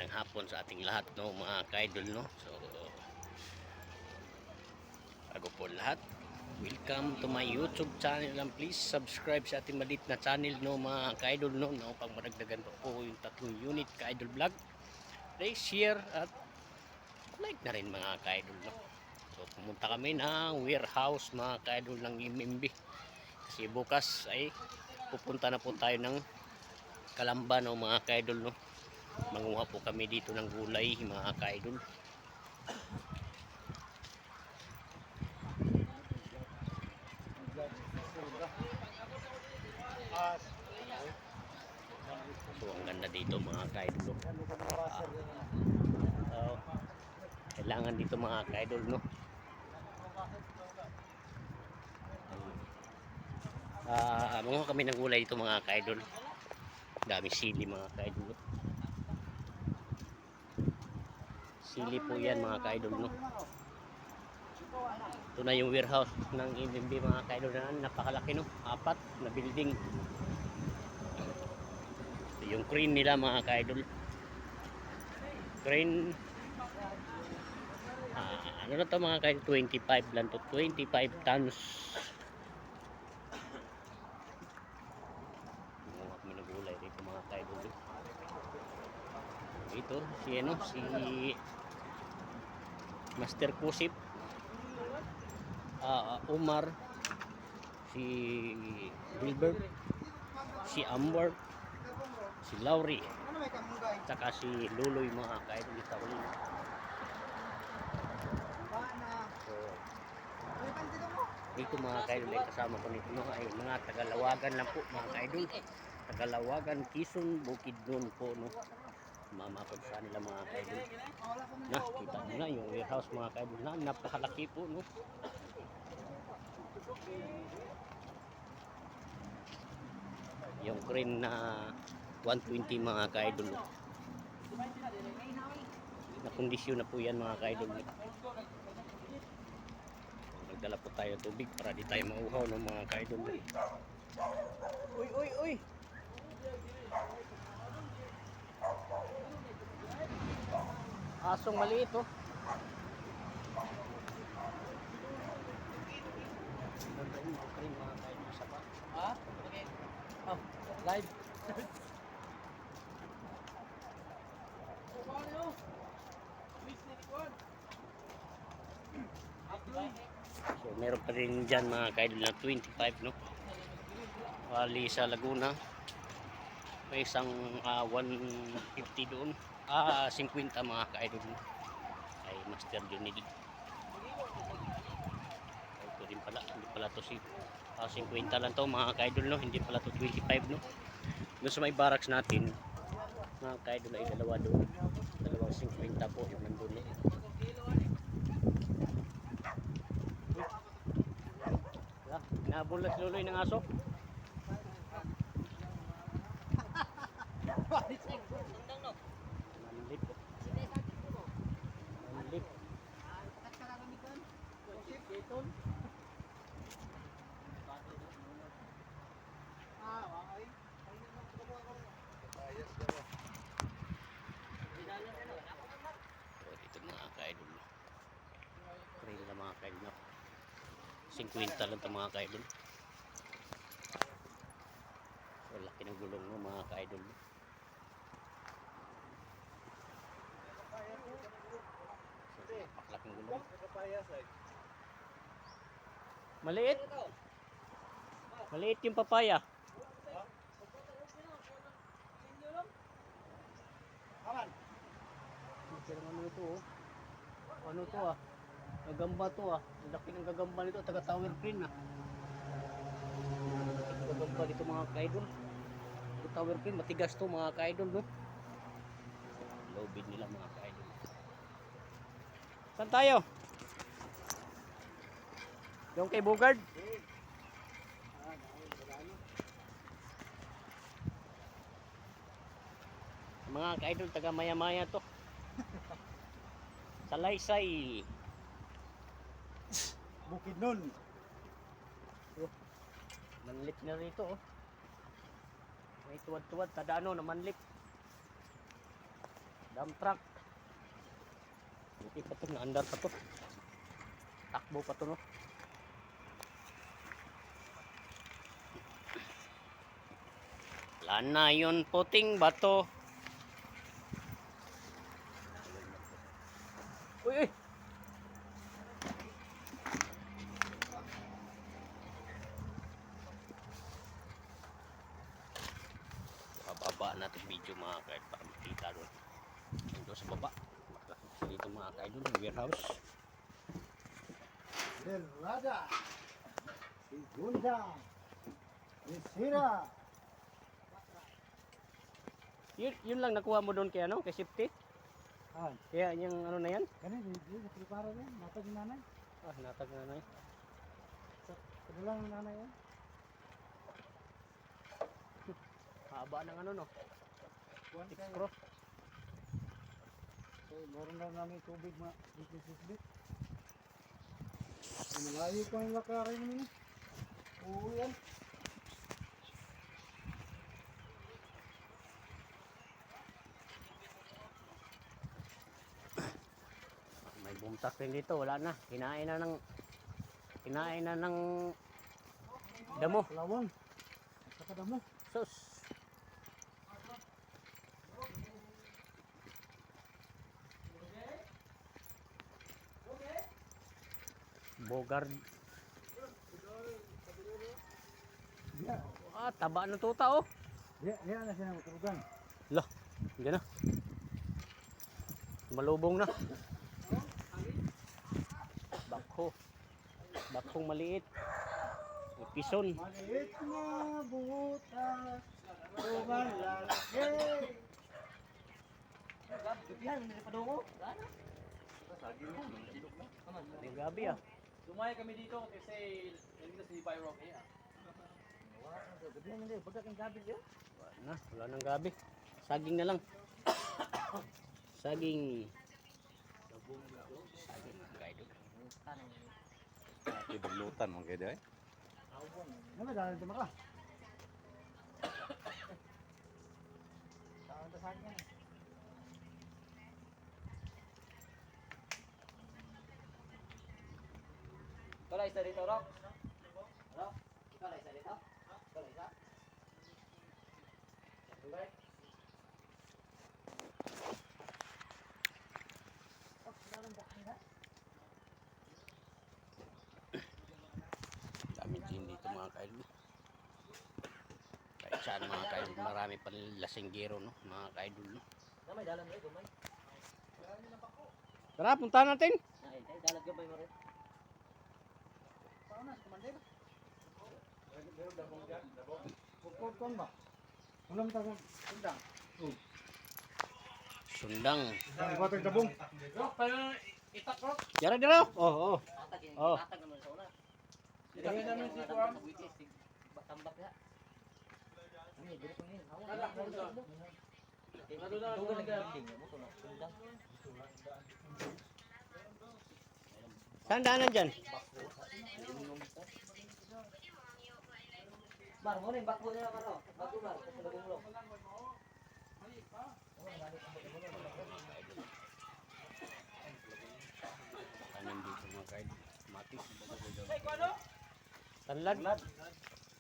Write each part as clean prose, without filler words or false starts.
magandang hapon sa ating lahat, no, mga ka-idol, no. So bago po lahat, welcome to my YouTube channel, and please subscribe sa ating maliit na channel, no, mga ka-idol, no, pang maragdagan pa po yung 3 unit ka-idol vlog. Please share at like na rin, mga ka-idol, no. So pumunta kami ng warehouse, mga ka-idol, ng MMB kasi bukas ay pupunta na po tayo ng Kalamba, no, mga ka-idol, no. Manguha po kami dito ng gulay, mga ka-idol. So ang ganda dito, mga ka-idol, no. Kailangan dito, mga ka-idol, no. Manguha kami ng gulay dito, mga ka-idol. Dami sili, mga ka-idol, no. Sili po yan, mga ka-idol, no. Ito na yung warehouse ng MMB, mga ka-idol, na napakalaki, no. 4 na building. Ito yung crane nila, mga ka-idol. Crane, ano na to, mga ka-idol, 25 lang to, 25 tons. Manguha kami ng gulay dito, mga ka-idol. Ito si Master Kusip, Umar, si Gilbert, si Amber, si Laurie, saka si Luloy, mga ka-idol. So dito, mga ka-idol, ay kasama ko nito, no, ay mga Tagalawagan lang po, mga ka-idol. Tagalawagan, Quezon, Bukidnon po, no. Mamakot sa nila, mga ka-idol. Na, kita mo na yung warehouse, mga ka-idol, na napakalaki po, no. Yung crane na 120, mga ka-idol, no. Na kondisyon na po yan, mga ka-idol. Nagdala po tayo tubig para di tayo mauhaw, no, mga ka-idol. Uy! Asong maliit, oh. Ganda yung crane, mga ka-idol, sa pa. Okay. Oh, live. So meron pa rin dyan, mga ka-idol, na 25, no. Bali sa Laguna may isang 150 doon, 50, mga ka-idol, no. Ay Master Junil. Ito din pala, hindi pala to 50 lang to, mga ka-idol, no. Hindi pala to 25, no. Doon sa may barracks natin, mga ka-idol, ay dalawa doon, dalawang 50 po yung nandun, no. Nabulat luloy ng aso. Manlip. Manlip. So dito, mga ka-idol, trail na, mga ka-idol, 50 lang ito, mga ka-idol. So laki ng gulong, no, mga ka-idol. So paklaking gulong. Maliit yung papaya. Ano ito, oh? Ano to, gagamba to, ang laki ng gagamba nito, taga tower crane, gagamba dito, mga ka-idol. Ito tower crane, matigas to, mga ka-idol, no. Lobid nila, mga ka-idol. Saan tayo? Yung kay Bugard? Mga ka-idol, taga maya-maya to. Salaysay, Bukidnon. manlip na rito, oh. May tuwad-tuwad, tada ano, na manlip. Dump truck. Hindi pa ito, naandar pa to. Takbo pa to, no? Wala na yun, puting bato. Uy, uy! Bababa natin video mga kaid para makita doon. Ito sa baba. Makakita dito mga kaid doon, warehouse. Derrada, segunda, tercera. Yun lang nakuha mo doon kay ano, kay safety. Ah, Kaya yung ano na yan. kani di preparo yan. Natag ni nanay. Ah, natag na na. Kadulang ni nanay yan. Haba ng ano no. Kuwan 6 kay. cross. So, meron na namin tubig ma. Bit. Malayo pa yung lakarin mo. Oo yan. May bumtak rin dito, wala na. Kinain na ng damo. Lawang. Saka damo. Sus. Bogard. Dia, Ah, taba ng tuta oh. dia na siya matulugan. Lah, hindi na. Malubong na. Bakho. Bakhong maliit. May pison. Maliit na butas. Tumalaki. Yan, hindi pa dungo. Ay, grabe ah. Lumaya kami dito kasi nandito si Byron eh. Yan hindi, pagka kang gabi yun. Wala nang gabi. Saging na lang. Saging. Saging, guide. Ibaglutan mo kayo dahil? Ano dahil ito maka? Saan ta saging yan? Ikaw lang isa dito, Rock. Rock, ikaw lang isa dito. Ikaw lang isa. Okay. Daming gin dito mga kaidol. Kahit saan mga kaidol, marami pa lasinggero no, mga kaidol no. Damay, dalam rin, dumay. Tara, punta natin. Ay, dalag gabay mo rin. Saan na, kumandir? Pagkot ba? Ulam tayo, sundang. Sundang. Ang batang tabong. Rock, paano itak, Rock? Dira dira. Oh, oh. Tatag, Oh. tatag naman sa una. Dili naman si Kuwan. Tambak ya. Ini, dili ko yun. Kalak mo sa. Dugan lagi ang ding mo, sundang. Saan daanan dyan? Bar, mo rin, bako nila ka, Rock. Bako, Bar, sa lagong Kanan dito mga kaidol. Matis. Tanlad.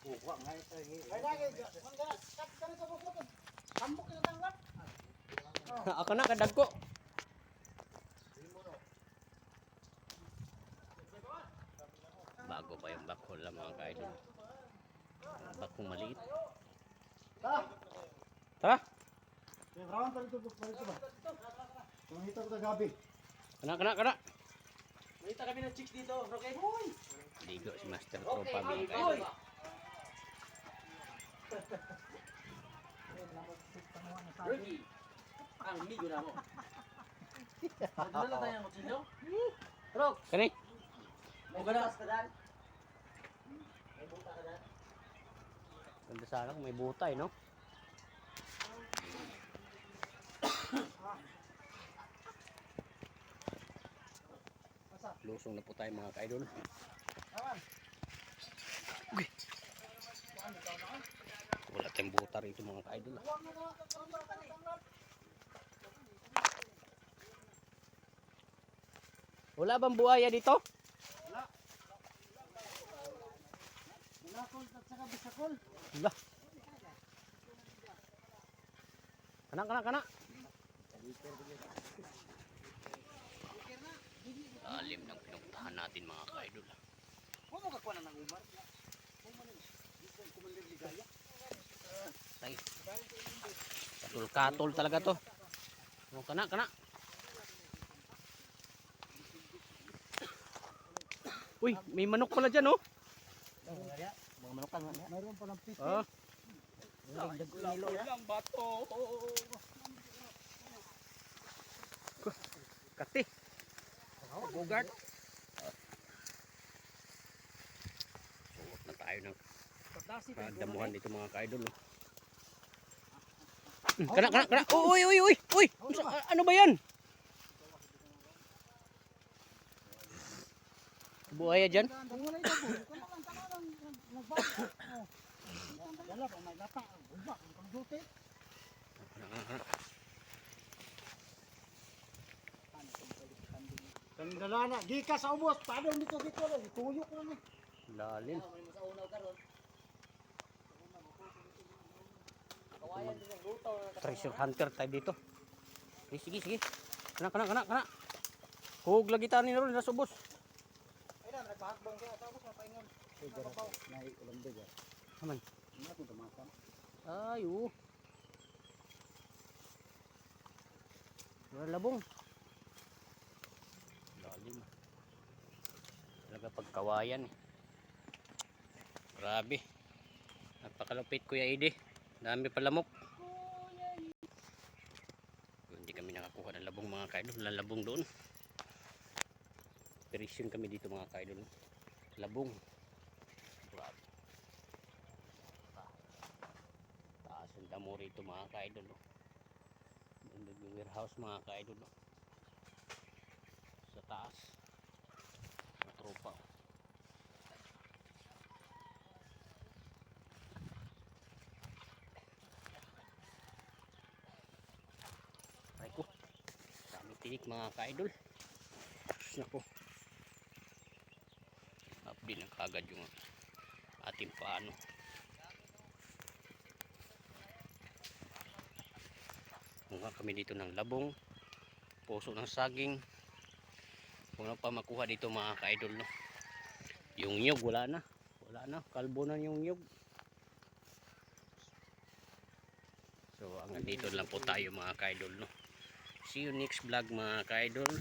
Ay lagi, kat ka na sa bukod. Sambok yung tanggap. Ako na kadag ko. Bago pa yung bakol lang mga kaidol. Bakong maliit. Tara. Tara. Yung rawan pa rito ba? Nakita ko na gabi. Kana. Nakita kami ng chicks dito, Rock. Ligo si Master Tropa mga Oy! kaidol. Ricky, ang migo na mo. Nadala tayo ng kutsilyo? Rock, Kani? may butas ka dan? May butas ka dan? Ganda sana kung may butay no? Lusong na po tayo mga kaidol. Wala tayong buta rito mga kaidol. Wala bang buhaya dito? Bulakol at saka bisakol. Wala. Kana. Lalim ng pinuntahan natin mga ka-idol. Huwag mo kakuha na ng umar. Tay. Katol talaga to. Oh, kana. Uy, may manok pala dyan, oh. Mga manukan nga. Mayroon pa ng piti. Ah, Lang bato. kati. Bugart. Suot na tayo ng pagdamuhan dito mga ka-idol. Oh. Kana. Uy. Ano ba yan? Buhaya dyan? Kung wala ito po, ito lang tanong nagbaka. Wala pa, may gata. Uba, ang pangduti. Tandala na, di ka sa ubos. Paano dito lang? Tuyok lang eh. Lalim. Sa unaw karon. Kawayan din ang lutaw. Treasure hunter tayo dito. Sige. Kana. Hug lagi tayo ni ron nasa ubos. Ay na, nagpahakbong kaya. Tapos mapaingon. Nahi ulam diga. Aman. Ano itong tumakan? Ay, oh. Wala labong. Lalim. Talaga pagkawayan. Grabe. Napakalupit Kuya Ide. Dami pa lamok. Hindi kami nakakuha ng labong mga kaidol. Walang labong doon. Operation kami dito mga kaidol. Labong. Grabe. Taas ang damo rito mga kaidol. Yung warehouse mga kaidol. Sa taas. Sa tropa. Ay ko. Dami tinik mga kaidol. Nako. Abdi na kagad yung ating paano. Mukha kami dito ng labong, puso ng saging. Kung ano pa makuha dito mga ka-idol, no? Yung nyug wala na, kalbo na yung nyug. So hanggang dito lang po tayo mga ka-idol, no? See you next vlog mga ka-idol.